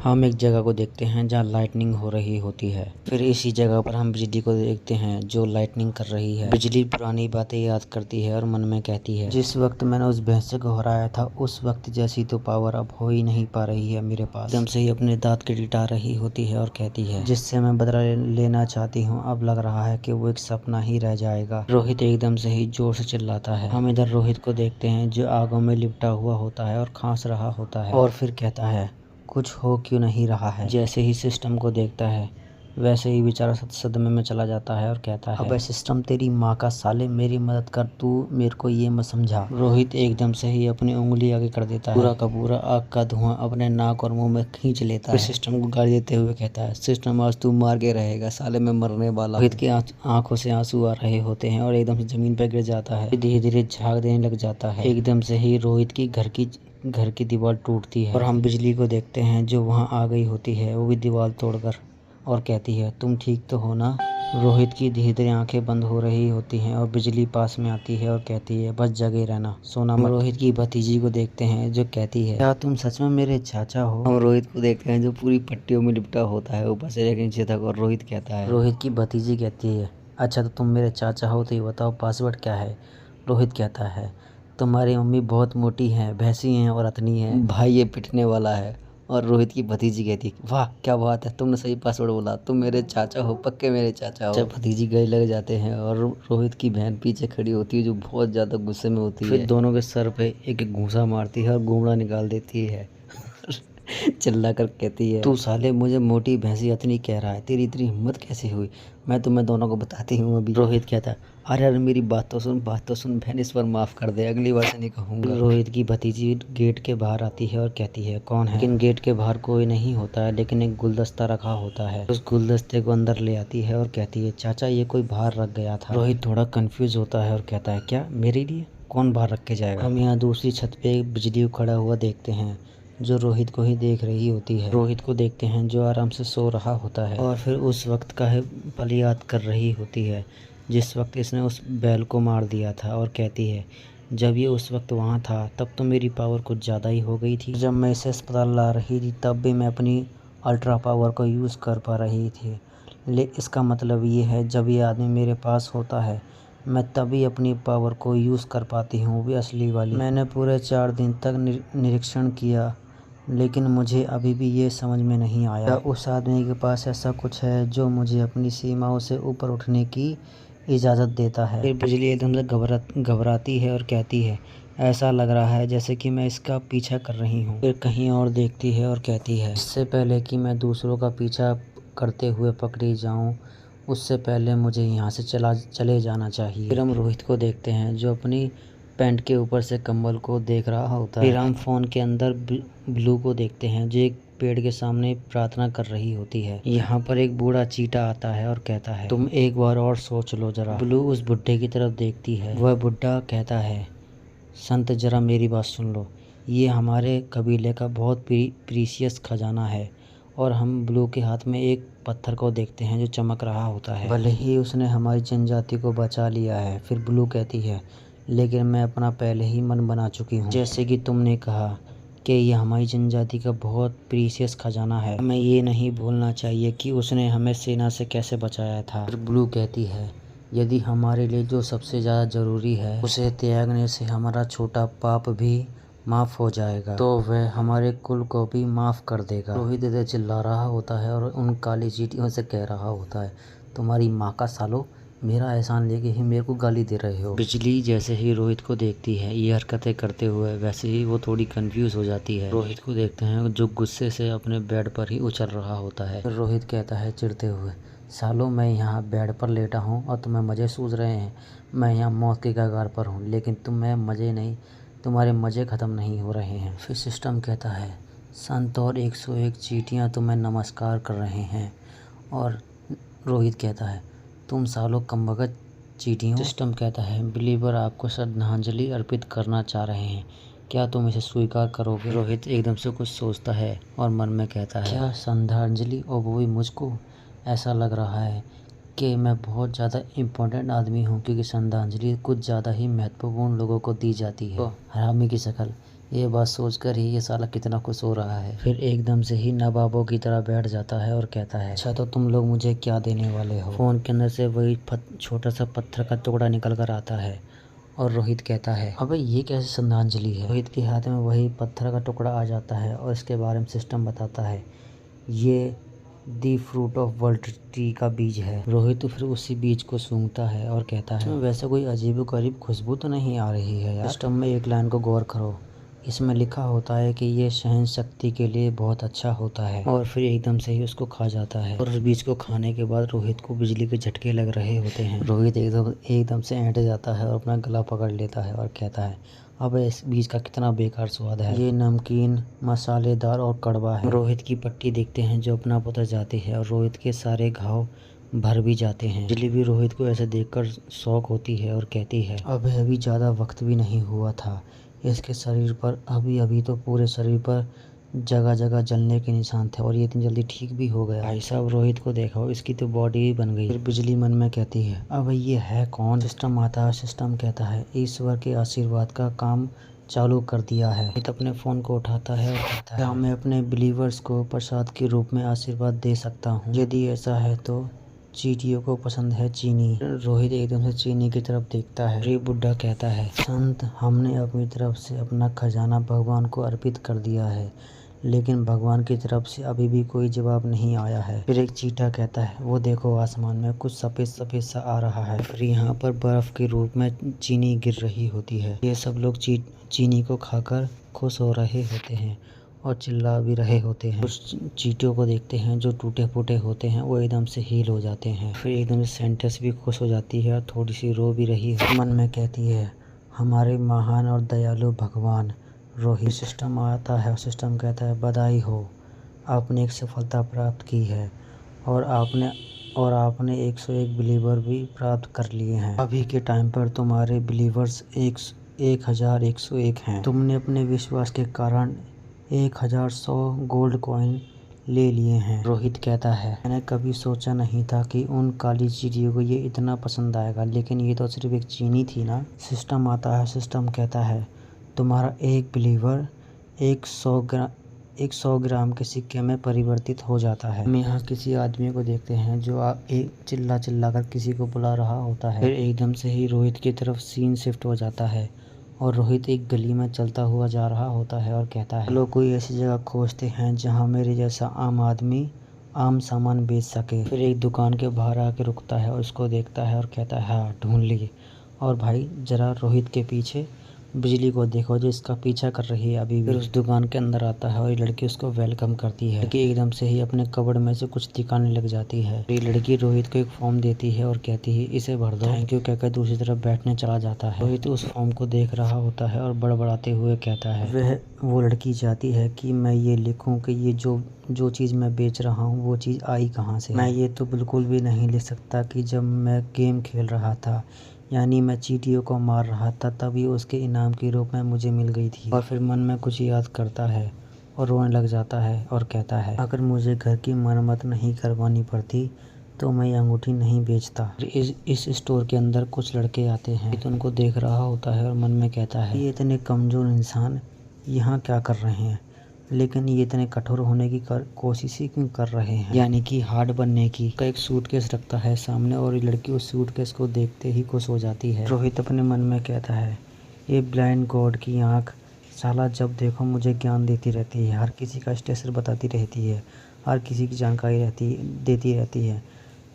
हम एक जगह को देखते हैं जहाँ लाइटनिंग हो रही होती है। फिर इसी जगह पर हम बिजली को देखते हैं जो लाइटनिंग कर रही है। बिजली पुरानी बातें याद करती है और मन में कहती है, जिस वक्त मैंने उस भैंसे को हराया था उस वक्त जैसी तो पावर अब हो ही नहीं पा रही है मेरे पास। एकदम से ही अपने दांत गिटा रही होती है और कहती है, जिससे मैं बदला लेना चाहती हूँ अब लग रहा है कि वो एक सपना ही रह जाएगा। रोहित एकदम से ही जोर से चिल्लाता है। हम इधर रोहित को देखते हैं जो आगों में लिपटा हुआ होता है और खांस रहा होता है और फिर कहता है, कुछ हो क्यों नहीं रहा है। जैसे ही सिस्टम को देखता है वैसे ही बेचारा सदमे में चला जाता है और कहता है, अबे सिस्टम तेरी माँ का साले, मेरी मदद कर, तू मेरे को ये मत समझा। रोहित एकदम से ही अपनी उंगली आगे कर देता है। पूरा का पूरा आग का धुआं अपने नाक और मुंह में खींच लेता है। फिर सिस्टम को गाली देते हुए कहता है, सिस्टम आज तू मार के रहेगा साले, मैं मरने वाला। रोहित की आंखों से आंसू आ रहे होते हैं और एकदम से जमीन पर गिर जाता है। धीरे धीरे झाग देने लग जाता है। एकदम से ही रोहित की घर की दीवार टूटती है और हम बिजली को देखते हैं जो वहां आ गई होती है, वो भी दीवार तोड़कर, और कहती है, तुम ठीक तो हो ना। रोहित की धीरे धीरे आंखें बंद हो रही होती हैं और बिजली पास में आती है और कहती है, बस जगे रहना, सोना मत। रोहित की भतीजी को देखते हैं जो कहती है, क्या तुम सच में मेरे चाचा हो। हम रोहित को देखते हैं जो पूरी पट्टियों में लिपटा होता है ऊपर से लेकर नीचे तक, और रोहित कहता है, रोहित की भतीजी कहती है, अच्छा तो तुम मेरे चाचा हो तो ये बताओ पासवर्ड क्या है। रोहित कहता है, तुम्हारी मम्मी बहुत मोटी हैं, भैंसी हैं और अतनी हैं, भाई ये पिटने वाला है। और रोहित की भतीजी कहती है, वाह क्या बात है, तुमने सही पासवर्ड बोला, तुम मेरे चाचा हो, पक्के मेरे चाचा हो। जब भतीजी गले लग जाते हैं और रोहित की बहन पीछे खड़ी होती है जो बहुत ज़्यादा गुस्से में होती है। फिर दोनों के सर पे एक एक घूंसा मारती है और गुमड़ा निकाल देती है। चिल्ला कर कहती है, तू साले मुझे मोटी भैंसी अतनी कह रहा है, तेरी इतनी हिम्मत कैसे हुई, मैं तुम्हें दोनों को बताती हूँ अभी। रोहित कहता है, अरे अरे मेरी बात तो सुन, बहन, इस बार माफ़ कर दे, अगली बार से नहीं कहूँगा। रोहित की भतीजी गेट के बाहर आती है और कहती है, कौन है। लेकिन गेट के बाहर कोई नहीं होता है, लेकिन एक गुलदस्ता रखा होता है। उस गुलदस्ते को अंदर ले आती है और कहती है, चाचा ये कोई बाहर रख गया था। रोहित थोड़ा कंफ्यूज होता है और कहता है, क्या मेरे लिए, कौन बाहर रख के जाएगा। हम यहाँ दूसरी छत पे बिजली को खड़ा हुआ देखते हैं जो रोहित को ही देख रही होती है। रोहित को देखते हैं जो आराम से सो रहा होता है और फिर उस वक्त का पल याद कर रही होती है जिस वक्त इसने उस बैल को मार दिया था, और कहती है, जब ये उस वक्त वहाँ था तब तो मेरी पावर कुछ ज़्यादा ही हो गई थी। जब मैं इसे अस्पताल ला रही थी तब भी मैं अपनी अल्ट्रा पावर को यूज़ कर पा रही थी। इसका मतलब ये है जब ये आदमी मेरे पास होता है मैं तभी अपनी पावर को यूज़ कर पाती हूँ, वो भी असली वाली। मैंने पूरे 4 दिन तक निरीक्षण किया लेकिन मुझे अभी भी ये समझ में नहीं आया उस आदमी के पास ऐसा कुछ है जो मुझे अपनी सीमाओं से ऊपर उठने की इजाज़त देता है। फिर बिजली एकदम से घबराती है और कहती है, ऐसा लग रहा है जैसे कि मैं इसका पीछा कर रही हूँ। फिर कहीं और देखती है और कहती है, इससे पहले कि मैं दूसरों का पीछा करते हुए पकड़ी जाऊँ उससे पहले मुझे यहाँ से चले जाना चाहिए। फिर हम रोहित को देखते हैं जो अपनी पैंट के ऊपर से कंबल को देख रहा होता है। फिर हम फ़ोन के अंदर ब्लू को देखते हैं जो एक पेड़ के सामने प्रार्थना कर रही होती है। यहाँ पर एक बूढ़ा चीटा आता है और कहता है, तुम एक बार और सोच लो जरा। ब्लू उस बुढ़े की तरफ देखती है। वह बुढ़ा कहता है, संत जरा मेरी बात सुन लो, ये हमारे कबीले का बहुत प्रीशियस खजाना है। और हम ब्लू के हाथ में एक पत्थर को देखते हैं जो चमक रहा होता है। भले ही उसने हमारी जनजाति को बचा लिया है। फिर ब्लू कहती है, लेकिन मैं अपना पहले ही मन बना चुकी हूँ। जैसे कि तुमने कहा कि यह हमारी जनजाति का बहुत प्रीशियस खजाना है, हमें ये नहीं भूलना चाहिए कि उसने हमें सेना से कैसे बचाया था। फिर ब्लू कहती है, यदि हमारे लिए जो सबसे ज़्यादा ज़रूरी है उसे त्यागने से हमारा छोटा पाप भी माफ़ हो जाएगा तो वह हमारे कुल को भी माफ़ कर देगा। रोहित इधर चिल्ला रहा होता है और उन काली चींटियों से कह रहा होता है, तुम्हारी माँ का सालो, मेरा एहसान लेके ही मेरे को गाली दे रहे हो। बिजली जैसे ही रोहित को देखती है ये हरकतें करते हुए वैसे ही वो थोड़ी कंफ्यूज हो जाती है। रोहित को देखते हैं जो गुस्से से अपने बेड पर ही उछल रहा होता है। फिर रोहित कहता है चिढ़ते हुए, सालों मैं यहाँ बेड पर लेटा हूँ और तुम्हें मज़े सूझ रहे हैं, मैं यहाँ मौत के कगार पर हूँ, लेकिन तुम्हें मज़े नहीं, तुम्हारे मज़े ख़त्म नहीं हो रहे हैं। फिर सिस्टम कहता है, संत और 101 चींटियाँ तुम्हें नमस्कार कर रहे हैं। और रोहित कहता है, तुम सालों कमबख्त चींटियों। सिस्टम कहता है, बिलीवर आपको श्रद्धांजलि अर्पित करना चाह रहे हैं, क्या तुम इसे स्वीकार करोगे। रोहित एकदम से कुछ सोचता है और मन में कहता है, क्या श्रद्धांजलि, और वो भी मुझको। ऐसा लग रहा है कि मैं बहुत ज़्यादा इम्पोर्टेंट आदमी हूँ क्योंकि श्रद्धांजलि कुछ ज़्यादा ही महत्वपूर्ण लोगों को दी जाती है। हरामी की शक्ल, ये बात सोचकर ही ये साला कितना खुश हो रहा है। फिर एकदम से ही नवाबों की तरह बैठ जाता है और कहता है, अच्छा तो तुम लोग मुझे क्या देने वाले हो। फोन के अंदर से वही छोटा सा पत्थर का टुकड़ा निकल कर आता है और रोहित कहता है, अबे ये कैसे श्रद्धांजलि है। रोहित के हाथ में वही पत्थर का टुकड़ा आ जाता है और इसके बारे में सिस्टम बताता है, ये दी फ्रूट ऑफ वर्ल्ड ट्री का बीज है। रोहित फिर उसी बीज को सूंघता है और कहता है, वैसे कोई अजीबोगरीब खुशबू तो नहीं आ रही है यार। सिस्टम में एक लाइन को गौर करो, इसमें लिखा होता है कि ये सहन शक्ति के लिए बहुत अच्छा होता है। और फिर एकदम से ही उसको खा जाता है और उस बीज को खाने के बाद रोहित को बिजली के झटके लग रहे होते हैं। रोहित एकदम से ऐंठ जाता है और अपना गला पकड़ लेता है और कहता है, अब इस बीज का कितना बेकार स्वाद है, ये नमकीन, मसालेदार और कड़वा है। रोहित की पट्टी देखते हैं जो अपना पता जाती है और रोहित के सारे घाव भर भी जाते हैं। बिजली भी रोहित को ऐसे देखकर शौक होती है और कहती है, अभी ज़्यादा वक्त भी नहीं हुआ था, इसके शरीर पर अभी तो पूरे शरीर पर जगह जगह जलने के निशान थे और ये इतनी जल्दी ठीक भी हो गया। भाई साहब रोहित को देखो, इसकी तो बॉडी ही बन गई। फिर बिजली मन में कहती है, अब ये है कौन। सिस्टम आता है, सिस्टम कहता है, ईश्वर के आशीर्वाद का काम चालू कर दिया है। रोहित अपने फ़ोन को उठाता है और कहता है, क्या मैं अपने बिलीवर्स को प्रसाद के रूप में आशीर्वाद दे सकता हूँ? यदि ऐसा है तो चींटियों को पसंद है चीनी। रोहित एकदम से चीनी की तरफ देखता है। ये बुड्ढा कहता है, संत, हमने अपनी तरफ से अपना खजाना भगवान को अर्पित कर दिया है, लेकिन भगवान की तरफ से अभी भी कोई जवाब नहीं आया है। फिर एक चींटा कहता है, वो देखो आसमान में कुछ सफ़ेद सफ़ेद सा आ रहा है। फिर यहाँ पर बर्फ के रूप में चीनी गिर रही होती है। ये सब लोग चीनी को खाकर खुश हो रहे होते हैं और चिल्ला भी रहे होते हैं। कुछ चींटियों को देखते हैं जो टूटे फूटे होते हैं, वो एकदम से हील हो जाते हैं। फिर एकदम से सेंटेंस भी खुश हो जाती है और थोड़ी सी रो भी रही है। मन में कहती है, हमारे महान और दयालु भगवान। रोहित सिस्टम आता है और सिस्टम कहता है, बधाई हो, आपने एक सफलता प्राप्त की है और आपने 101 बिलीवर भी प्राप्त कर लिए हैं। अभी के टाइम पर तुम्हारे बिलीवर्स 1101 हैं। तुमने अपने विश्वास के कारण 1100 गोल्ड कॉइन ले लिए हैं। रोहित कहता है, मैंने कभी सोचा नहीं था कि उन काली चींटियों को ये इतना पसंद आएगा, लेकिन ये तो सिर्फ एक चीनी थी ना। सिस्टम आता है, सिस्टम कहता है, तुम्हारा एक बिलीवर 100 ग्राम के सिक्के में परिवर्तित हो जाता है। हम यहाँ किसी आदमी को देखते हैं जो एक चिल्ला कर किसी को बुला रहा होता है। फिर एकदम से ही रोहित की तरफ सीन शिफ्ट हो जाता है और रोहित एक गली में चलता हुआ जा रहा होता है और कहता है, लोग कोई ऐसी जगह खोजते हैं जहाँ मेरे जैसा आम आदमी आम सामान बेच सके। फिर एक दुकान के बाहर आके रुकता है और उसको देखता है और कहता है, हाँ ढूंढ ली। और भाई जरा रोहित के पीछे बिजली को देखो जो इसका पीछा कर रही है अभी भी। फिर उस दुकान के अंदर आता है और ये लड़की उसको वेलकम करती है। लड़की एकदम से ही अपने कबड़ में से कुछ दिखाने लग जाती है। ये लड़की रोहित को एक फॉर्म देती है और कहती है, इसे भर दो। थैंक यू कहकर दूसरी तरफ बैठने चला जाता है। रोहित उस फॉर्म को देख रहा होता है और बड़बड़ाते हुए कहता है, वो लड़की चाहती है कि मैं ये लिखूं कि ये जो चीज़ मैं बेच रहा हूँ वो चीज़ आई कहाँ से। मैं ये तो बिल्कुल भी नहीं लिख सकता कि जब मैं गेम खेल रहा था, यानी मैं चींटियों को मार रहा था, तभी उसके इनाम के रूप में मुझे मिल गई थी। और फिर मन में कुछ याद करता है और रोने लग जाता है और कहता है, अगर मुझे घर की मरम्मत नहीं करवानी पड़ती तो मैं ये अंगूठी नहीं बेचता। इस स्टोर के अंदर कुछ लड़के आते हैं तो उनको देख रहा होता है और मन में कहता है, ये इतने कमज़ोर इंसान यहाँ क्या कर रहे हैं, लेकिन ये इतने कठोर होने की कोशिश ही क्यों कर रहे हैं, यानी कि हार्ड बनने की। का एक सूटकेस रखता है सामने और ये लड़की उस सूटकेस को देखते ही खुश हो जाती है। रोहित अपने मन में कहता है, ये ब्लाइंड गॉड की आँख साला जब देखो मुझे ज्ञान देती रहती है, हर किसी का स्टेटस बताती रहती है, हर किसी की जानकारी देती रहती है,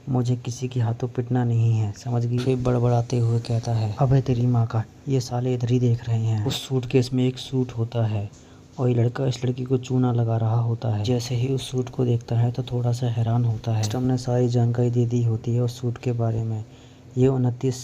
मुझे किसी के हाथों पिटना नहीं है, समझ गई। फिर बड़बड़ाते हुए कहता है, अबे तेरी माँ का, ये साले इधर ही देख रहे हैं। उस सूटकेस में एक सूट होता है और ये लड़का इस लड़की को चूना लगा रहा होता है। जैसे ही उस सूट को देखता है तो थोड़ा सा हैरान होता है। सिस्टम ने सारी जानकारी दे दी होती है उस सूट के बारे में। ये 29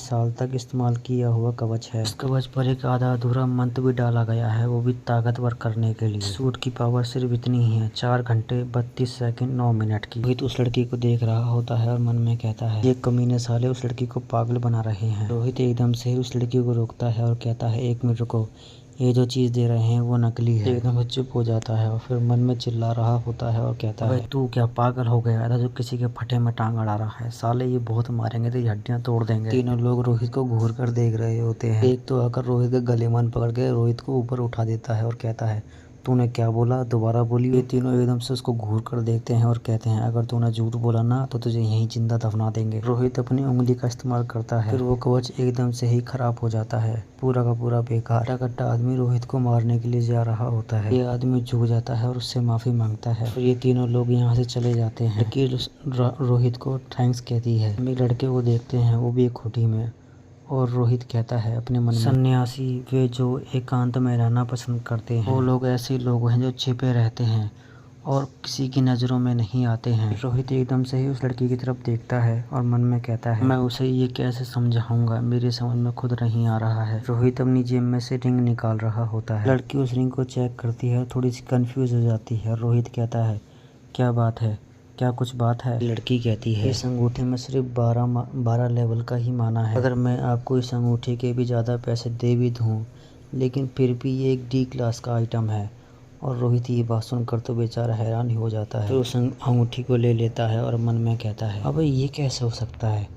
साल तक इस्तेमाल किया हुआ कवच है। इस कवच पर एक आधा अधूरा मंत्र भी डाला गया है, वो भी ताकतवर करने के लिए। सूट की पावर सिर्फ इतनी ही है, 4 घंटे 32 सेकंड 9 मिनट की। रोहित उस लड़की को देख रहा होता है और मन में कहता है, ये कमीने साले उस लड़की को पागल बना रहे हैं। रोहित एकदम से उस लड़की को रोकता है और कहता है, 1 मिनट रुको, ये जो चीज़ दे रहे हैं वो नकली है। एकदम चुप हो जाता है और फिर मन में चिल्ला रहा होता है और कहता है, तू क्या पागल हो गया था जो किसी के फटे में टांग अड़ा रहा है, साले ये बहुत मारेंगे, तेरी हड्डियां तोड़ देंगे। तीनों लोग रोहित को घूर कर देख रहे होते हैं। एक तो आकर रोहित के गलेमान पकड़ के रोहित को ऊपर उठा देता है और कहता है, तूने क्या बोला, दोबारा बोली। ये तीनों एकदम से उसको घूर कर देखते हैं और कहते हैं, अगर तूने झूठ बोला ना तो तुझे यहीं जिंदा दफना देंगे। रोहित अपनी उंगली का इस्तेमाल करता है, फिर वो कवच एकदम से ही खराब हो जाता है, पूरा का पूरा बेकार। कट्टा आदमी रोहित को मारने के लिए जा रहा होता है। ये आदमी झुक जाता है और उससे माफी मांगता है। फिर ये तीनों लोग यहाँ से चले जाते हैं। लड़की रोहित को थैंक्स कहती है। हम एक लड़के को देखते हैं, वो भी एक खूंटी में, और रोहित कहता है अपने मन में, सन्यासी वे जो एकांत में रहना पसंद करते हैं, वो लोग ऐसे लोग हैं जो छिपे रहते हैं और किसी की नज़रों में नहीं आते हैं। रोहित एकदम से ही उस लड़की की तरफ देखता है और मन में कहता है, मैं उसे ये कैसे समझाऊंगा, मेरे समझ में खुद नहीं आ रहा है। रोहित अपनी जेब में से रिंग निकाल रहा होता है। लड़की उस रिंग को चेक करती है, थोड़ी सी कंफ्यूज हो जाती है। रोहित कहता है, क्या बात है, क्या कुछ बात है? लड़की कहती है, इस अंगूठे में सिर्फ 12 लेवल का ही माना है। अगर मैं आपको इस अंगूठे के भी ज़्यादा पैसे दे भी दूँ, लेकिन फिर भी ये एक डी क्लास का आइटम है। और रोहित ये बात सुनकर तो बेचारा हैरान ही हो जाता है। फिर उस अंगूठी को ले लेता है और मन में कहता है, अबे ये कैसे हो सकता है,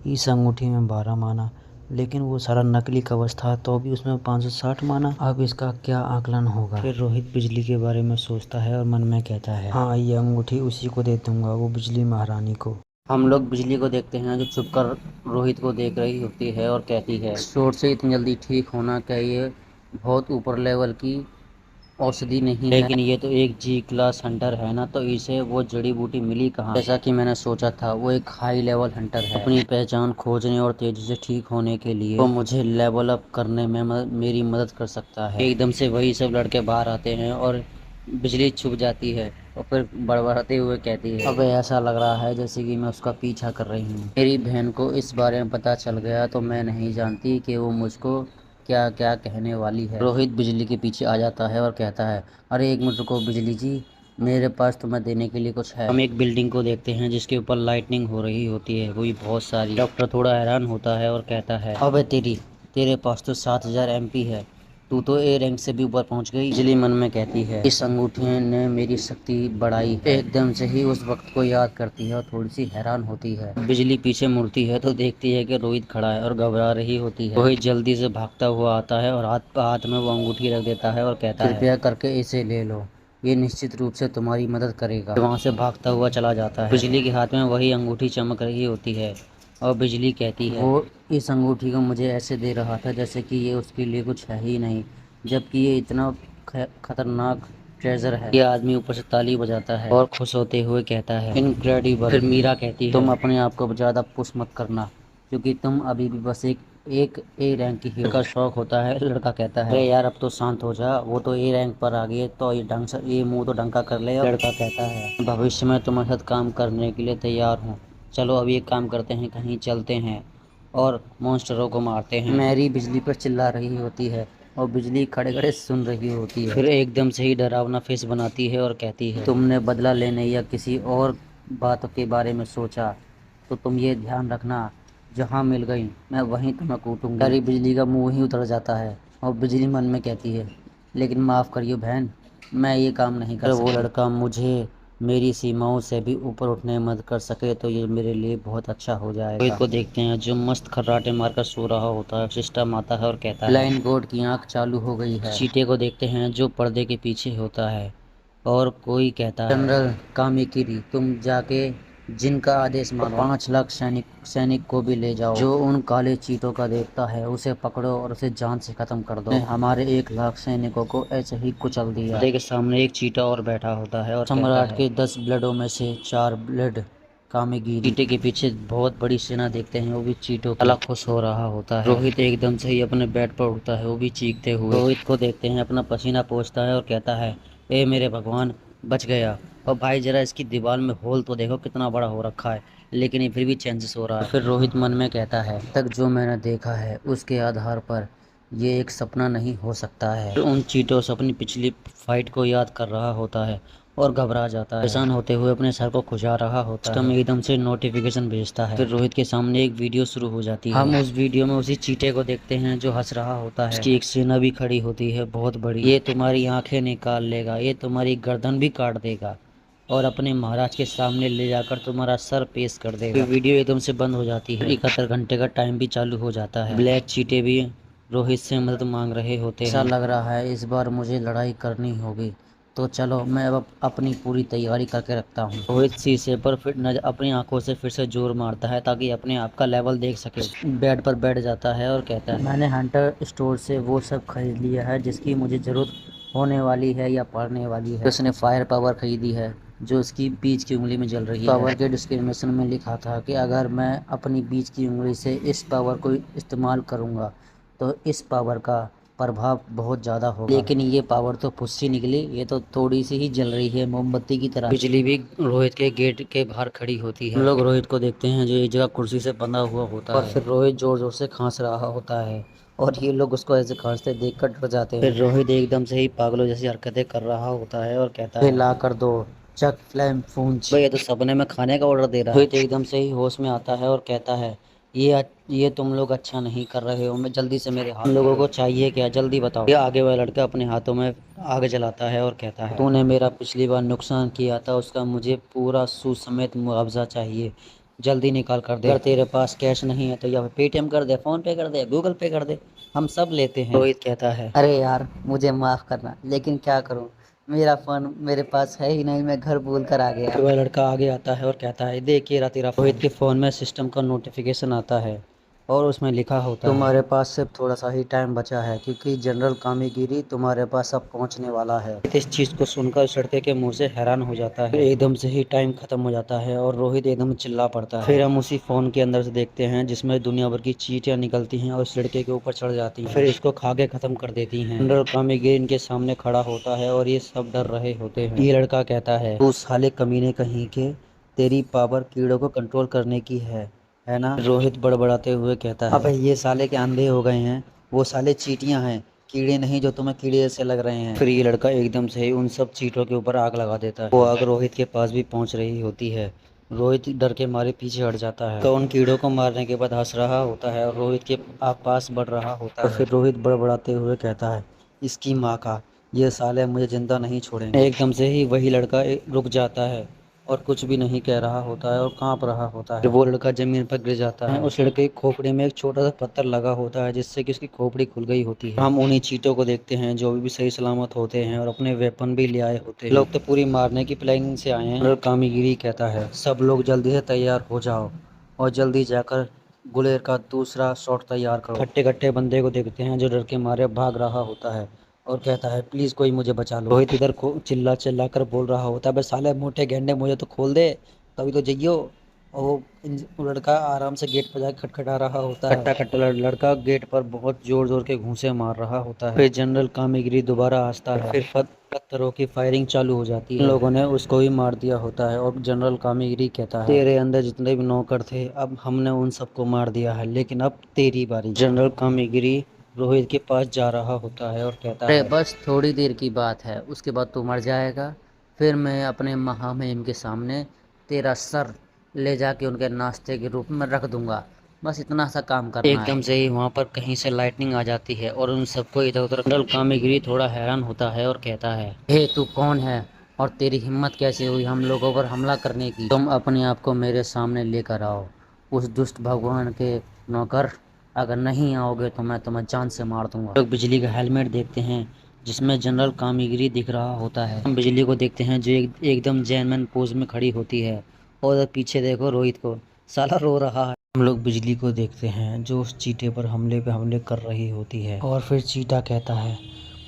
इस अंगूठी में 12 माना, लेकिन वो सारा नकली कवच था तो भी उसमें 560 माना। अब इसका क्या आकलन होगा? फिर रोहित बिजली के बारे में सोचता है और मन में कहता है, हाँ ये अंगूठी उसी को दे दूंगा, वो बिजली महारानी को। हम लोग बिजली को देखते हैं जो छुपकर रोहित को देख रही होती है और कहती है, चोट से इतनी जल्दी ठीक होना चाहिए, बहुत ऊपर लेवल की औषधि नहीं है, लेकिन ये तो एक जी क्लास हंटर है ना, तो इसे वो जड़ी बूटी मिली कहाँ? जैसा कि मैंने सोचा था, वो एक हाई लेवल हंटर है। अपनी पहचान खोजने और तेजी से ठीक होने के लिए वो मुझे लेवल अप करने में मेरी मदद कर सकता है। एकदम से वही सब लड़के बाहर आते हैं और बिजली छुप जाती है और फिर बड़बड़ाते हुए कहती है, अब ऐसा लग रहा है जैसे कि मैं उसका पीछा कर रही हूँ। मेरी बहन को इस बारे में पता चल गया तो मैं नहीं जानती कि वो मुझको क्या क्या कहने वाली है। रोहित बिजली के पीछे आ जाता है और कहता है, अरे एक मिनट रुको बिजली जी, मेरे पास तुम्हें देने के लिए कुछ है। हम एक बिल्डिंग को देखते हैं जिसके ऊपर लाइटनिंग हो रही होती है, वो भी बहुत सारी। डॉक्टर थोड़ा हैरान होता है और कहता है, अबे तेरे पास तो 7000 MP है, तू तो ए रैंक से भी ऊपर पहुंच गई। बिजली मन में कहती है, इस अंगूठी ने मेरी शक्ति बढ़ाई। एकदम से ही उस वक्त को याद करती है और थोड़ी सी हैरान होती है। बिजली पीछे मुड़ती है तो देखती है कि रोहित खड़ा है और घबरा रही होती है। रोहित जल्दी से भागता हुआ आता है और हाथ में वो अंगूठी रख देता है और कहता है, कृपया करके इसे ले लो, ये निश्चित रूप से तुम्हारी मदद करेगा। वहाँ से भागता हुआ चला जाता है। बिजली के हाथ में वही अंगूठी चमक रही होती है और बिजली कहती है, वो इस अंगूठी को मुझे ऐसे दे रहा था जैसे कि ये उसके लिए कुछ है ही नहीं, जबकि ये इतना खतरनाक ट्रेजर है। ये आदमी ऊपर से ताली बजाता है और खुश होते हुए कहता है, इनक्रेडिबल। फिर मीरा कहती है, तुम अपने आप को ज़्यादा पुश मत करना, क्योंकि तुम अभी भी बस एक ए रैंक की हीरो का शौक होता है। लड़का कहता है, अरे यार अब तो शांत हो जा, वो तो ए रैंक पर आ गई है तो ये मुंह तो डंका कर ले। लड़का कहता है, भविष्य में तुम्हारे साथ काम करने के लिए तैयार हूँ, चलो अब एक काम करते हैं, कहीं चलते हैं और मॉन्स्टरों को मारते हैं। मैरी बिजली पर चिल्ला रही होती है और बिजली खड़े खड़े सुन रही होती है। फिर एकदम से ही डरावना फेस बनाती है और कहती है, तुमने बदला लेने या किसी और बात के बारे में सोचा तो तुम ये ध्यान रखना, जहाँ मिल गई मैं वहीं तुम्हें कूटूंगी। सारी बिजली का मुंह ही उतर जाता है और बिजली मन में कहती है, लेकिन माफ़ करियो बहन, मैं ये काम नहीं कर सकती। वो लड़का मुझे मेरी सीमाओं से भी ऊपर उठने में मदद कर सके तो ये मेरे लिए बहुत अच्छा हो जाएगा। रोहित को देखते हैं जो मस्त खर्राटे मारकर सो रहा होता है। सिस्टम आता है और कहता है, लाइन गोड की आंख चालू हो गई है। चीटे को देखते हैं जो पर्दे के पीछे होता है और कोई कहता है, जनरल कामिकिरी, तुम जाके जिनका आदेश मानो 5 लाख सैनिक को भी ले जाओ। जो उन काले चीटों का देवता है उसे पकड़ो और उसे जान से खत्म कर दो। हमारे 1 लाख सैनिकों को ऐसे ही कुचल दिया। के सामने एक चीटा और बैठा होता है और सम्राट के 10 ब्लडों में से 4 ब्लड कामिगिरी। चीटे के पीछे बहुत बड़ी सेना देखते हैं, वो भी चीटों की। अलग खुश हो रहा होता है। रोहित एकदम से ही अपने बेड पर उठता है, वो भी चीखते हुए। रोहित को देखते हैं अपना पसीना पोंछता है और कहता है, ए मेरे भगवान, बच गया। और भाई जरा इसकी दीवार में होल तो देखो कितना बड़ा हो रखा है, लेकिन ये फिर भी चैन से सो रहा है। फिर रोहित मन में कहता है, तक जो मैंने देखा है उसके आधार पर ये एक सपना नहीं हो सकता है। फिर उन चीटों से अपनी पिछली फाइट को याद कर रहा होता है और घबरा जाता है। परेशान होते हुए अपने सर को खुजा रहा होता है। सिस्टम एकदम से नोटिफिकेशन भेजता है। फिर रोहित के सामने एक वीडियो शुरू हो जाती है। हम उस वीडियो में उसी चीते को देखते हैं जो हंस रहा होता है। उसकी एक सेना भी खड़ी होती है बहुत बड़ी। ये तुम्हारी आंखें निकाल लेगा, ये तुम्हारी गर्दन भी काट देगा और अपने महाराज के सामने ले जाकर तुम्हारा सर पेश कर देगा। फिर वीडियो एकदम से बंद हो जाती है। 71 घंटे का टाइम भी चालू हो जाता है। ब्लैक चीते भी रोहित से मदद मांग रहे होते हैं। ऐसा लग रहा है इस बार मुझे लड़ाई करनी होगी, तो चलो मैं अब अपनी पूरी तैयारी करके रखता हूँ। रोहित शीशे पर फिर नजर अपनी आंखों से फिर से जोर मारता है ताकि अपने आप का लेवल देख सके। बेड पर बैठ जाता है और कहता है, मैंने हंटर स्टोर से वो सब खरीद लिया है जिसकी मुझे जरूरत होने वाली है या पड़ने वाली है। उसने फायर पावर खरीदी है जो उसकी बीच की उंगली में जल रही है। पावर के डिस्क्रिप्शन में लिखा था कि अगर मैं अपनी बीच की उंगली से इस पावर को इस्तेमाल करूँगा तो इस पावर का प्रभाव बहुत ज़्यादा होगा। लेकिन ये पावर तो फुस्सी निकली, ये तो थोड़ी सी ही जल रही है मोमबत्ती की तरह। बिजली भी रोहित के गेट के बाहर खड़ी होती है। हम लोग रोहित को देखते हैं जो एक जगह कुर्सी से बंधा हुआ होता है और फिर रोहित जोर जोर से खांस रहा होता है और ये लोग उसको ऐसे खांसते देखकर डर जाते हैं। फिर रोहित एकदम से ही पागलों जैसी हरकतें कर रहा होता है और कहता है, ला कर दो चक फ्लैम फूंच। ये तो सपने में खाने का ऑर्डर दे रहा है। रोहित एकदम से ही होश में आता है और कहता है, ये तुम लोग अच्छा नहीं कर रहे हो, मैं जल्दी से मेरे हाथ लोगों को चाहिए क्या, जल्दी बताओ। ये आगे वाला लड़का अपने हाथों में आग जलाता है और कहता है, तूने मेरा पिछली बार नुकसान किया था उसका मुझे पूरा सूद समेत मुआवजा चाहिए, जल्दी निकाल कर दे। अगर तेरे पास कैश नहीं है तो या पेटीएम कर दे, फोन पे कर दे, गूगल पे कर दे, हम सब लेते हैं। रोहित कहता है, अरे यार मुझे माफ करना, लेकिन क्या करूं, मेरा फोन मेरे पास है ही नहीं, मैं घर भूल कर आ गया। वह लड़का आगे आता है और कहता है, देखिए रहा तेरा। रोहित के फ़ोन में सिस्टम का नोटिफिकेशन आता है और उसमें लिखा होता है, तुम्हारे पास सिर्फ थोड़ा सा ही टाइम बचा है क्योंकि जनरल कामीगिरी तुम्हारे पास अब पहुंचने वाला है। इस चीज़ को सुनकर उस लड़के के मुंह से हैरान हो जाता है। एकदम से ही टाइम खत्म हो जाता है और रोहित एकदम चिल्ला पड़ता है। फिर हम उसी फ़ोन के अंदर से देखते हैं जिसमें दुनिया भर की चींटियां निकलती हैं और उस लड़के के ऊपर चढ़ जाती हैं, फिर इसको खा के खत्म कर देती हैं। जनरल कामीगिरी इनके सामने खड़ा होता है और ये सब डर रहे होते हैं। ये लड़का कहता है, तू साले कमीने कहीं के, तेरी पावर कीड़ों को कंट्रोल करने की है ना। रोहित बड़बड़ाते हुए कहता है, अबे ये साले के अंधे हो गए हैं, वो साले चींटियां हैं, कीड़े नहीं जो तुम्हें कीड़े जैसे लग रहे हैं। फिर ये लड़का एकदम से ही उन सब चींटों के ऊपर आग लगा देता है। वो आग रोहित के पास भी पहुंच रही होती है। रोहित डर के मारे पीछे हट जाता है तो उन कीड़ों को मारने के बाद हंस रहा होता है और रोहित के पास बढ़ रहा होता है। फिर रोहित बड़बड़ाते हुए कहता है, इसकी माँ का, ये साले मुझे जिंदा नहीं छोड़ेंगे। एकदम से ही वही लड़का रुक जाता है और कुछ भी नहीं कह रहा होता है और कांप रहा होता है। वो लड़का जमीन पर गिर जाता है। उस लड़के की खोपड़ी में एक छोटा सा पत्थर लगा होता है जिससे कि उसकी खोपड़ी खुल गई होती है। हम उन्हीं चीटों को देखते हैं जो भी सही सलामत होते हैं और अपने वेपन भी ले आए होते हैं। लोग तो पूरी मारने की प्लानिंग से आए हैं। कामीगिरी कहता है, सब लोग जल्दी से तैयार हो जाओ और जल्दी जाकर गुलेर का दूसरा शॉट तैयार करो। खट्टे खट्टे बंदे को देखते हैं जो डर के मारे भाग रहा होता है और कहता है, प्लीज़ कोई मुझे बचा लो। रोहित इधर चिल्ला चिल्ला कर बोल रहा होता है, बस साले मोटे गेंडे मुझे तो खोल दे तभी तो जइयो। और वो लड़का आराम से गेट पर जाकर खटखटा रहा होता है। खट्टा खट्टा लड़का गेट पर बहुत जोर जोर के घूंसे मार रहा होता है। फिर जनरल कामीगिरी दोबारा हंसता है। फिर पत्थरों की फायरिंग चालू हो जाती है। इन लोगों ने उसको भी मार दिया होता है और जनरल कामीगिरी कहता है, तेरे अंदर जितने भी नौकर थे अब हमने उन सबको मार दिया है, लेकिन अब तेरी बारी। जनरल कामीगिरी रोहित के पास जा रहा होता है और कहता है, बस थोड़ी देर की बात है, उसके बाद तू मर जाएगा, फिर मैं अपने महामहिम के सामने तेरा सर ले जाके उनके नाश्ते के रूप में रख दूंगा, बस इतना सा काम करना है। एकदम से ही वहाँ पर कहीं से लाइटनिंग आ जाती है और उन सबको इधर उधर। जनरल कामीगिरी थोड़ा हैरान होता है और कहता है, हे तू कौन है और तेरी हिम्मत कैसे हुई हम लोगों पर हमला करने की? तुम अपने आप को मेरे सामने लेकर आओ उस दुष्ट भगवान के नौकर, अगर नहीं आओगे तो मैं तुम्हें जान से मार दूंगा। लोग बिजली का हेलमेट देखते हैं जिसमें जनरल कामीगिरी दिख रहा होता है। हम बिजली को देखते हैं जो एकदम जैनमैन पोज में खड़ी होती है और पीछे देखो रोहित को, साला रो रहा है। हम लोग बिजली को देखते हैं जो उस चीते पर हमले कर रही होती है और फिर चीता कहता है,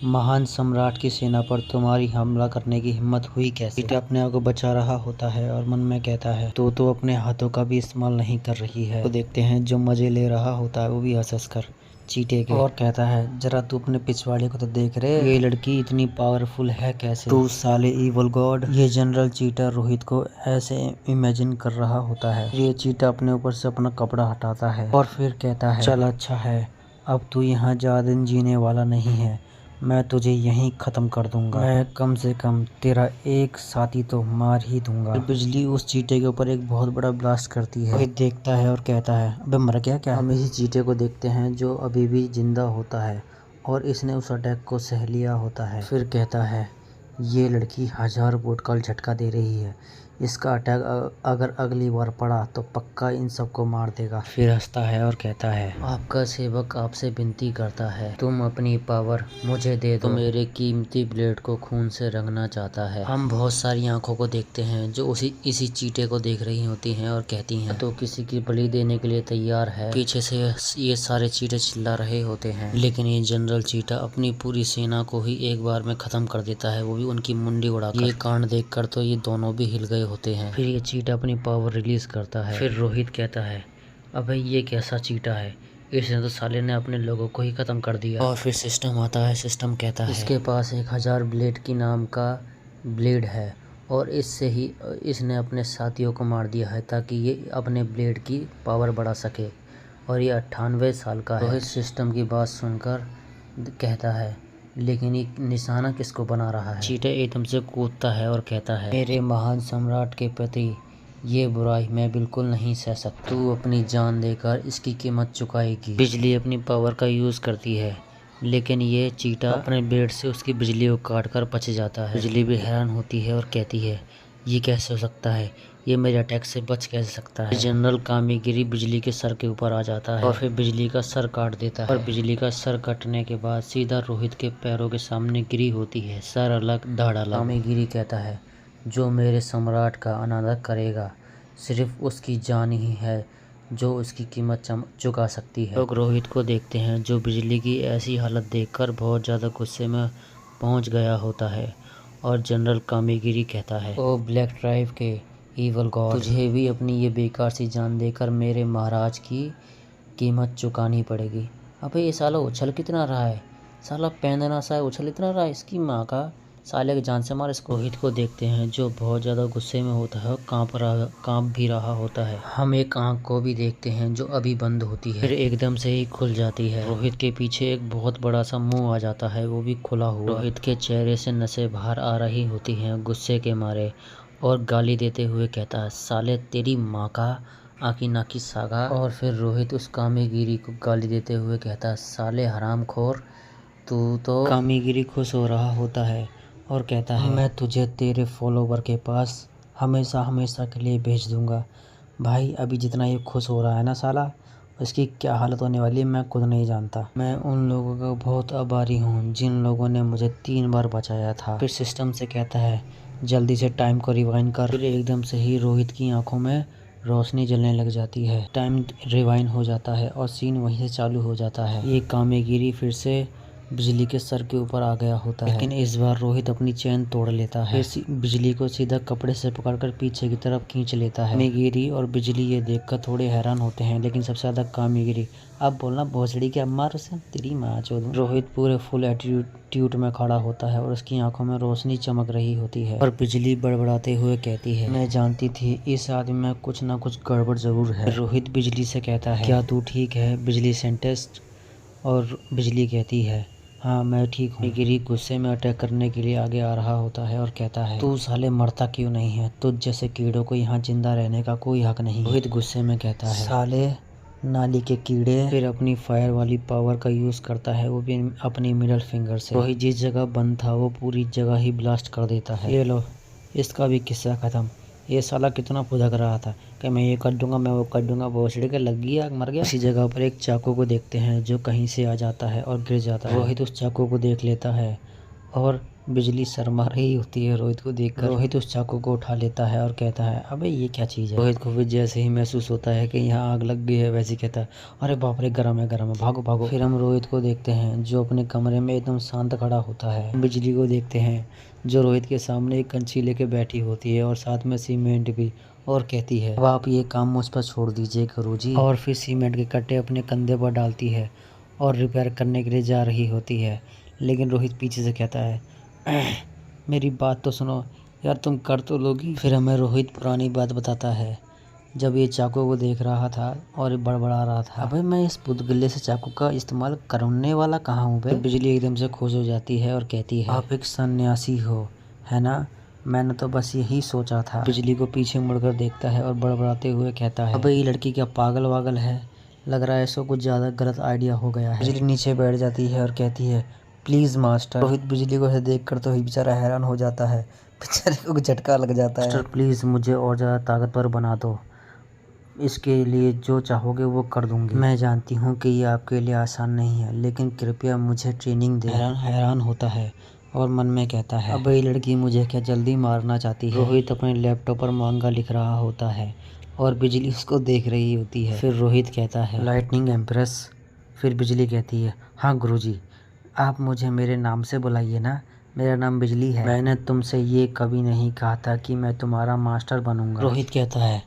महान सम्राट की सेना पर तुम्हारी हमला करने की हिम्मत हुई कैसे? चीता अपने आप को बचा रहा होता है और मन में कहता है, तो अपने हाथों का भी इस्तेमाल नहीं कर रही है। तो देखते हैं जो मजे ले रहा होता है वो भी हंस कर चीते के और कहता है, जरा तू अपने पिछवाड़े को तो देख रहे, ये लड़की इतनी पावरफुल है कैसे? तू साले इवल गॉड। ये जनरल चीटा रोहित को ऐसे इमेजिन कर रहा होता है। ये चीटा अपने ऊपर से अपना कपड़ा हटाता है और फिर कहता है, चल अच्छा है, अब तू यहाँ ज्यादा दिन जीने वाला नहीं है, मैं तुझे यहीं ख़त्म कर दूंगा। मैं कम से कम तेरा एक साथी तो मार ही दूंगा। फिर बिजली उस चीते के ऊपर एक बहुत बड़ा ब्लास्ट करती है। रोहित देखता है और कहता है, अबे मर गया क्या? हम इसी चीते को देखते हैं जो अभी भी जिंदा होता है और इसने उस अटैक को सह लिया होता है। फिर कहता है, ये लड़की 1000 वोट का झटका दे रही है। इसका अटैक अगर अगली बार पड़ा तो पक्का इन सबको मार देगा। फिर हंसता है और कहता है, आपका सेवक आपसे विनती करता है, तुम अपनी पावर मुझे दे दो। मेरे कीमती ब्लेड को खून से रंगना चाहता है। हम बहुत सारी आंखों को देखते हैं जो इसी चीटे को देख रही होती हैं और कहती हैं, तो किसी की बलि देने के लिए तैयार है। पीछे से ये सारे चीटे चिल्ला रहे होते हैं, लेकिन ये जनरल चीटा अपनी पूरी सेना को ही एक बार में खत्म कर देता है, वो भी उनकी मुंडी उड़ाकर। ये कांड देखकर तो ये दोनों भी हिल गए होते हैं। फिर ये चीटा अपनी पावर रिलीज करता है। फिर रोहित कहता है, अबे ये कैसा चीटा है, इसने तो साले ने अपने लोगों को ही खत्म कर दिया। और फिर सिस्टम आता है। सिस्टम कहता है, इसके पास 1000 ब्लेड की नाम का ब्लेड है और इससे ही इसने अपने साथियों को मार दिया है ताकि ये अपने ब्लेड की पावर बढ़ा सके और ये 98 साल का है। रोहित सिस्टम की बात सुनकर कहता है, लेकिन ये निशाना किसको बना रहा है? चीटा एकदम से कूदता है और कहता है, मेरे महान सम्राट के प्रति ये बुराई मैं बिल्कुल नहीं सह सकता। तू अपनी जान देकर इसकी कीमत चुकाएगी। बिजली अपनी पावर का यूज करती है, लेकिन ये चीटा अपने ब्लेड से उसकी बिजली को काट कर बच जाता है। बिजली भी हैरान होती है और कहती है, ये कैसे हो सकता है, ये मेरे अटैक से बच कैसे सकता है? जनरल कामीगिरी बिजली के सर के ऊपर आ जाता है और फिर बिजली का सर काट देता है। और बिजली का सर कटने के बाद सीधा रोहित के पैरों के सामने गिरी होती है, सर अलग धड़ अलग। कामीगिरी कहता है, जो मेरे सम्राट का अनादर करेगा सिर्फ उसकी जान ही है जो उसकी कीमत चुका सकती है। लोग रोहित को देखते हैं जो बिजली की ऐसी हालत देखकर बहुत ज़्यादा गुस्से में पहुंच गया होता है। और जनरल कामीगिरी कहता है, ओ ब्लैक ट्राइब के ईवल गॉड, तुझे भी अपनी ये बेकार सी जान देकर मेरे महाराज की कीमत चुकानी पड़ेगी। अबे ये साला उछल कितना रहा है, साला पैंदना सा उछल इतना रहा है, इसकी माँ का साले की जान से मार इसको। रोहित को देखते हैं जो बहुत ज़्यादा गुस्से में होता है और कांप भी रहा होता है। हम एक आंख को भी देखते हैं जो अभी बंद होती है, फिर एकदम से ही खुल जाती है। रोहित के पीछे एक बहुत बड़ा सा मुंह आ जाता है, वो भी खुला हुआ। रोहित के चेहरे से नसें बाहर आ रही होती हैं गुस्से के मारे और गाली देते हुए कहता है, साले तेरी माँ का आकी नाकी सागा। और फिर रोहित उस कामीगिरी को गाली देते हुए कहता है, साले हरामखोर, तू तो। कामीगिरी खुश हो रहा होता है और कहता है, मैं तुझे तेरे फॉलोवर के पास हमेशा हमेशा के लिए भेज दूंगा। भाई अभी जितना ये खुश हो रहा है ना साला, उसकी क्या हालत होने वाली है मैं खुद नहीं जानता। मैं उन लोगों का बहुत आभारी हूँ जिन लोगों ने मुझे 3 बार बचाया था। फिर सिस्टम से कहता है, जल्दी से टाइम को रिवाइंड कर। फिर एकदम से ही रोहित की आंखों में रोशनी जलने लग जाती है। टाइम रिवाइंड हो जाता है और सीन वहीं से चालू हो जाता है। ये कामीगिरी फिर से बिजली के सर के ऊपर आ गया होता है, लेकिन इस बार रोहित अपनी चैन तोड़ लेता है। बिजली को सीधा कपड़े से पकड़कर पीछे की तरफ खींच लेता है। कामीगिरी और बिजली ये देखकर थोड़े हैरान होते हैं, लेकिन सबसे ज्यादा कामीगिरी। अब बोलना भोसड़ी क्या मार उसे, तेरी माँ चोद। रोहित पूरे फुल एटीट्यूड में खड़ा होता है और उसकी आंखों में रोशनी चमक रही होती है। और बिजली बड़बड़ाते हुए कहती है, मैं जानती थी इस आदमी में कुछ ना कुछ गड़बड़ जरूर है। रोहित बिजली से कहता है, क्या तू ठीक है बिजली सेंटेस्ट? और बिजली कहती है, हाँ मैं ठीक हूँ। गिरी गुस्से में अटैक करने के लिए आगे आ रहा होता है और कहता है, तू साले मरता क्यों नहीं है? तुझ जैसे कीड़ों को यहाँ जिंदा रहने का कोई हक नहीं। रोहित गुस्से में कहता है, साले नाली के कीड़े। फिर अपनी फायर वाली पावर का यूज करता है, वो भी अपनी मिडल फिंगर से। रोहित जिस जगह बंद था वो पूरी जगह ही ब्लास्ट कर देता है। ये लो, इसका भी किस्सा खत्म। ये साला कितना फुदक रहा था कि मैं ये कर दूंगा, मैं वो कर दूंगा, वो छिड़के लग गया, मर गया। इसी जगह पर एक चाकू को देखते हैं जो कहीं से आ जाता है और गिर जाता है। रोहित उस चाकू को देख लेता है और बिजली शर्मा रही होती है रोहित को देखकर। रोहित उस चाकू को उठा लेता है और कहता है, अबे ये क्या चीज़ है? रोहित को भी जैसे ही महसूस होता है कि यहाँ आग लग गई है, वैसे ही कहता है, अरे बाप रे गरम है, भागो भागो। फिर हम रोहित को देखते हैं जो अपने कमरे में एकदम शांत खड़ा होता है। बिजली को देखते हैं जो रोहित के सामने एक कंची लेके बैठी होती है और साथ में सीमेंट भी, और कहती है, अब आप ये काम मुझ पर छोड़ दीजिए गुरुजी। और फिर सीमेंट के कट्टे अपने कंधे पर डालती है और रिपेयर करने के लिए जा रही होती है, लेकिन रोहित पीछे से कहता है, मेरी बात तो सुनो यार, तुम कर तो लोगी। फिर हमें रोहित पुरानी बात बताता है जब ये चाकू को देख रहा था और ये बड़बड़ा रहा था, अबे मैं इस बुदगुल्ले से चाकू का इस्तेमाल करने वाला कहाँ हूँ बे। बिजली एकदम से खुश हो जाती है और कहती है, आप एक सन्यासी हो, है ना? मैंने तो बस यही सोचा था। बिजली को पीछे मुड़कर देखता है और बड़बड़ाते हुए कहता है, अबे ये लड़की क्या पागल वागल है? लग रहा है इसको कुछ ज़्यादा गलत आइडिया हो गया है। बिजली नीचे बैठ जाती है और कहती है, प्लीज़ मास्टर। रोहित बिजली को ऐसे देख कर तो ही बेचारा हैरान हो जाता है, बेचारे को झटका लग जाता है। मास्टर प्लीज़ मुझे और ज़्यादा ताकतवर बना दो, इसके लिए जो चाहोगे वो कर दूंगी। मैं जानती हूँ कि ये आपके लिए आसान नहीं है, लेकिन कृपया मुझे ट्रेनिंग दे। हैरान होता है और मन में कहता है, अब ये लड़की मुझे क्या जल्दी मारना चाहती है। रोहित अपने लैपटॉप पर मांगा लिख रहा होता है और बिजली उसको देख रही होती है। फिर रोहित कहता है, लाइटनिंग एम्प्रेस। फिर बिजली कहती है, हाँ गुरुजी, आप मुझे मेरे नाम से बुलाइए ना, मेरा नाम बिजली है। मैंने तुमसे ये कभी नहीं कहा था कि मैं तुम्हारा मास्टर बनूंगा। रोहित कहता है,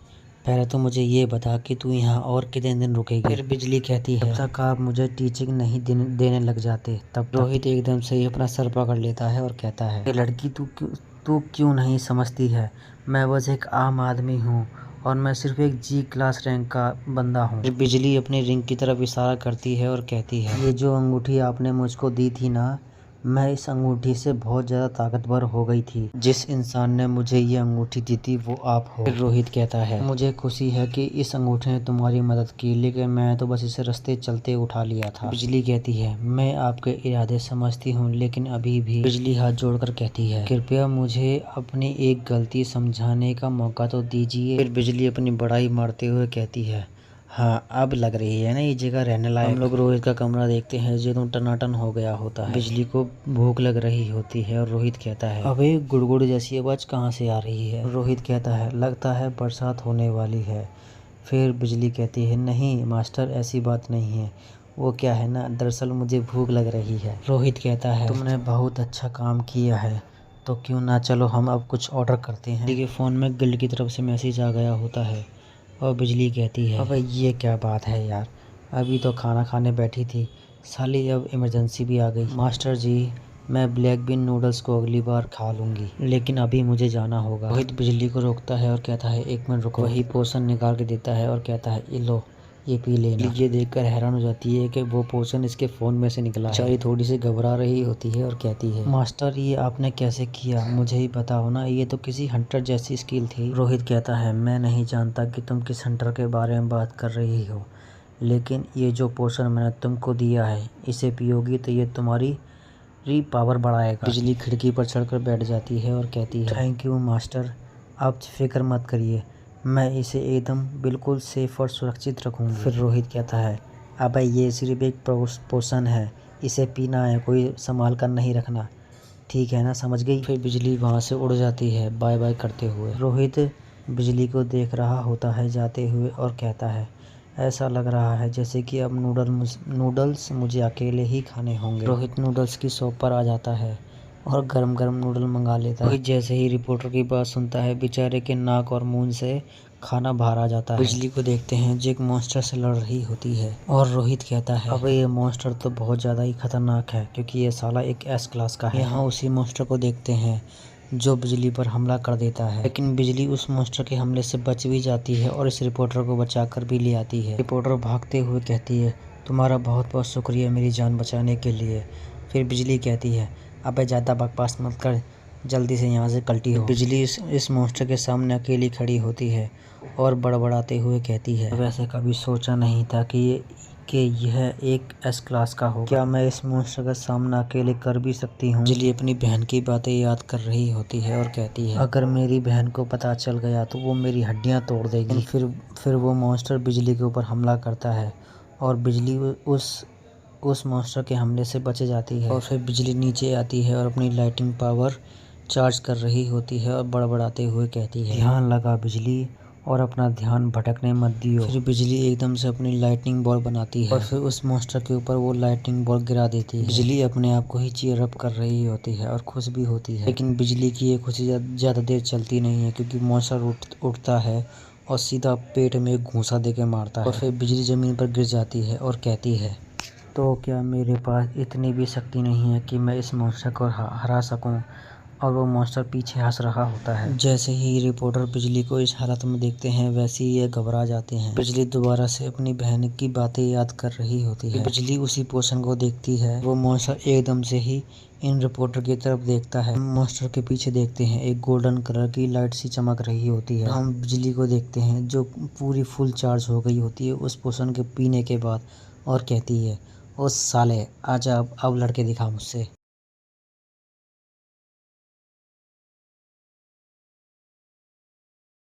पहले तो मुझे ये बता कि तू यहाँ और कितने दिन रुकेगी। फिर बिजली कहती है, जब तक आप मुझे टीचिंग नहीं देने लग जाते तब। रोहित एकदम से ही अपना सर पकड़ लेता है और कहता है, ये लड़की तू क्यों नहीं समझती है? मैं बस एक आम आदमी हूँ और मैं सिर्फ एक जी क्लास रैंक का बंदा हूँ। फिर बिजली अपनी रिंग की तरफ इशारा करती है और कहती है, ये जो अंगूठी आपने मुझको दी थी ना, मैं इस अंगूठी से बहुत ज़्यादा ताकतवर हो गई थी। जिस इंसान ने मुझे ये अंगूठी दी थी वो आप हो। फिर रोहित कहता है, मुझे खुशी है कि इस अंगूठी ने तुम्हारी मदद की, लेकिन मैं तो बस इसे रास्ते चलते उठा लिया था। बिजली कहती है, मैं आपके इरादे समझती हूँ, लेकिन अभी भी। बिजली हाथ जोड़कर कहती है, कृपया मुझे अपनी एक गलती समझाने का मौका तो दीजिए। फिर बिजली अपनी बड़ाई मारते हुए कहती है, हाँ अब लग रही है ना ये जगह रहने लायक। हम लोग रोहित का कमरा देखते हैं जो एकदम टनाटन हो गया होता है। बिजली को भूख लग रही होती है और रोहित कहता है, अबे गुड़गुड़ जैसी आवाज़ कहाँ से आ रही है? रोहित कहता है, लगता है बरसात होने वाली है। फिर बिजली कहती है, नहीं मास्टर ऐसी बात नहीं है, वो क्या है ना, दरअसल मुझे भूख लग रही है। रोहित कहता है, तुमने बहुत अच्छा काम किया है, तो क्यों ना चलो हम अब कुछ ऑर्डर करते हैं। बिजली के फ़ोन में गिल्ड की तरफ से मैसेज आ गया होता है और बिजली कहती है, अबे ये क्या बात है यार, अभी तो खाना खाने बैठी थी, साली अब इमरजेंसी भी आ गई। मास्टर जी, मैं ब्लैक बीन नूडल्स को अगली बार खा लूँगी, लेकिन अभी मुझे जाना होगा। रोहित बिजली को रोकता है और कहता है, एक मिनट रुको। वही पोशन निकाल के देता है और कहता है, ये लो, ये पी लेना। ये देखकर हैरान हो जाती है कि वो पोशन इसके फ़ोन में से निकला है। बेचारी थोड़ी सी घबरा रही होती है और कहती है, मास्टर ये आपने कैसे किया, मुझे ही बताओ ना, ये तो किसी हंटर जैसी स्किल थी। रोहित कहता है, मैं नहीं जानता कि तुम किस हंटर के बारे में बात कर रही हो, लेकिन ये जो पोशन मैंने तुमको दिया है, इसे पियोगी तो ये तुम्हारी पावर बढ़ाएगा। बिजली खिड़की पर चढ़कर बैठ जाती है और कहती है, थैंक यू मास्टर, आप फिक्र मत करिए, मैं इसे एकदम बिल्कुल सेफ और सुरक्षित रखूँगी। फिर रोहित कहता है, अबे ये सिर्फ एक पोशन है, इसे पीना है, कोई संभाल कर नहीं रखना, ठीक है ना, समझ गई? फिर बिजली वहाँ से उड़ जाती है बाय बाय करते हुए। रोहित बिजली को देख रहा होता है जाते हुए और कहता है, ऐसा लग रहा है जैसे कि अब नूडल्स मुझे अकेले ही खाने होंगे। रोहित नूडल्स की शॉप पर आ जाता है और गरम गरम नूडल मंगा लेता है। रोहित जैसे ही रिपोर्टर की बात सुनता है, बेचारे के नाक और मुंह से खाना बाहर आ जाता है। बिजली को देखते हैं जो एक मॉन्स्टर से लड़ रही होती है और रोहित कहता है, अब ये मॉन्स्टर तो बहुत ज़्यादा ही खतरनाक है, क्योंकि ये साला एक एस क्लास का है। यहाँ उसी मॉन्स्टर को देखते हैं जो बिजली पर हमला कर देता है, लेकिन बिजली उस मॉन्स्टर के हमले से बच भी जाती है और इस रिपोर्टर को बचाकर भी ले आती है। रिपोर्टर भागते हुए कहती है, तुम्हारा बहुत बहुत शुक्रिया मेरी जान बचाने के लिए। फिर बिजली कहती है, अबे ज़्यादा बकवास मत कर, जल्दी से यहाँ से कल्टी हो। बिजली इस मॉन्स्टर के सामने अकेली खड़ी होती है और बड़बड़ाते हुए कहती है, वैसे कभी सोचा नहीं था कि यह एक एस क्लास का हो, क्या मैं इस मॉन्स्टर का सामना अकेले कर भी सकती हूँ? बिजली अपनी बहन की बातें याद कर रही होती है और कहती है, अगर मेरी बहन को पता चल गया तो वो मेरी हड्डियाँ तोड़ देगी। फिर वो मॉन्स्टर बिजली के ऊपर हमला करता है और बिजली उस मॉन्स्टर के हमले से बच जाती है। और फिर बिजली नीचे आती है और अपनी लाइटिंग पावर चार्ज कर रही होती है और बड़बड़ाते हुए कहती है, ध्यान लगा बिजली, और अपना ध्यान भटकने मत दियो। फिर बिजली एकदम से अपनी लाइटनिंग बॉल बनाती है और फिर उस मॉन्स्टर के ऊपर वो लाइटनिंग बॉल गिरा देती है। बिजली अपने आप को ही चीयर अप कर रही होती है और खुश भी होती है, लेकिन बिजली की ये खुशी ज़्यादा देर चलती नहीं है, क्योंकि मॉन्स्टर उठता है और सीधा पेट में एक घूंसा दे के मारता है और फिर बिजली ज़मीन पर गिर जाती है और कहती है, तो क्या मेरे पास इतनी भी शक्ति नहीं है कि मैं इस मॉन्स्टर को हरा सकूं? और वो मॉन्स्टर पीछे हंस रहा होता है। जैसे ही रिपोर्टर बिजली को इस हालत में देखते हैं वैसे ही ये घबरा जाते हैं। बिजली दोबारा से अपनी बहन की बातें याद कर रही होती है। बिजली उसी पोर्शन को देखती है। वो मॉन्स्टर एकदम से ही इन रिपोर्टर की तरफ देखता है। मॉन्स्टर के पीछे देखते हैं एक गोल्डन कलर की लाइट सी चमक रही होती है। हम बिजली को देखते हैं जो पूरी फुल चार्ज हो गई होती है उस पोशन के पीने के बाद, और कहती है, ओ साले आजा अब लड़के दिखा मुझसे।